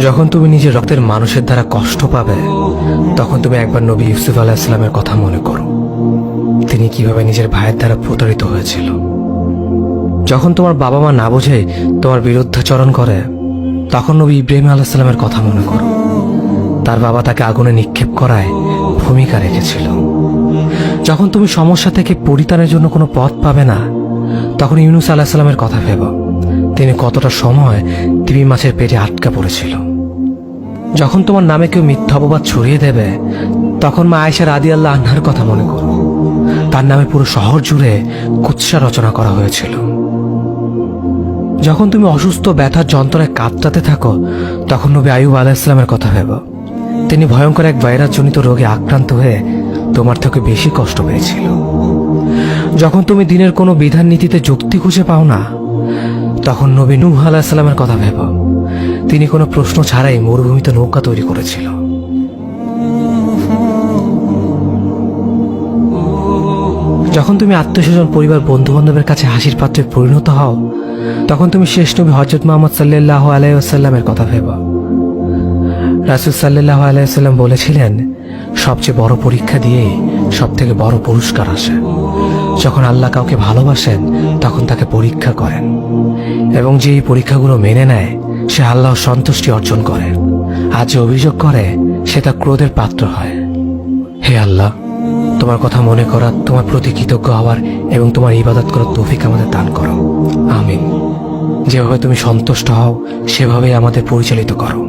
যখন তুমি নিজের রক্তের মানুষের দ্বারা কষ্ট পাবে, তখন তুমি একবার নবী ইউসুফ আলাইহিস সালামের কথা মনে করো। তিনি কিভাবে নিজের ভাইয়ের দ্বারা প্রতারিত হয়েছিল। যখন তোমার বাবা মা না বোঝে তোমার বিরুদ্ধাচরণ করে, তখন নবী ইব্রাহিম আলাইহিস সালামের কথা মনে করো। তার বাবা তাকে আগুনে নিক্ষেপ করায় ভূমিকা রেখেছিল। যখন তুমি সমস্যা থেকে পরিত্রাণের জন্য কোনো পথ পাবে না, তখন ইউনুস আলাইহিস সালামের কথা ভেবো। তিনি কতটা সময় তিমি মাছের পেটে আটকা পড়েছিল। যখন তোমার নামে কেউ মিথ্যা অপবাদ ছড়িয়ে দেবে, তখন মা আয়েশা রাদিয়াল্লাহু আনহার কথা মনে করো। তার নামে পুরো শহর জুড়ে কুৎসা রচনা করা হয়েছিল। যখন তুমি অসুস্থ ব্যথার যন্ত্রণায় কাঁপতে থাকো, তখন নবী আইয়ুব আলাইহিস সালামের কথা ভেবো। তিনি ভয়ঙ্কর এক ভাইরাসজনিত রোগে আক্রান্ত হয়ে তোমার থেকে বেশি কষ্ট পেয়েছিল। যখন তুমি দিনের কোনো বিধান নীতিতে যুক্তি খুঁজে পাও না, তখন নবী নূহ আলাইহিস সালামের কথা ভেবো। তিনি কোনো প্রশ্ন ছাড়াই মরুভূমিতে নৌকা তৈরি করেছিল। যখন তুমি আত্মীয়স্বজন, পরিবার, বন্ধু বান্ধবের কাছে হাসির পাত্রে পরিণত হও, তখন তুমি শেষ নবী হযরত মুহাম্মদ সাল্লাল্লাহু আলাইহি ওয়াসাল্লামের কথা ভেবো। রাসূল সাল্লাল্লাহু আলাইহি ওয়াসাল্লাম বলেছিলেন, সবচেয়ে বড় পরীক্ষা দিয়েই সব থেকে বড় পুরস্কার আসে। যখন আল্লাহ কাউকে ভালোবাসেন, তখন তাকে পরীক্ষা করেন, এবং যে এই পরীক্ষাগুলো মেনে নেয়, সে আল্লাহর সন্তুষ্টি অর্জন করে। আর যে অভিযোগ করে, সে তার ক্রোধের পাত্র হয়। হে আল্লাহ, তোমার কথা মনে করা, তোমার প্রতি কৃতজ্ঞ হওয়ার এবং তোমার ইবাদত করার তৌফিক আমাদের দান করো। আমিন। যেভাবে তুমি সন্তুষ্ট হও, সেভাবেই আমাদের পরিচালিত করো।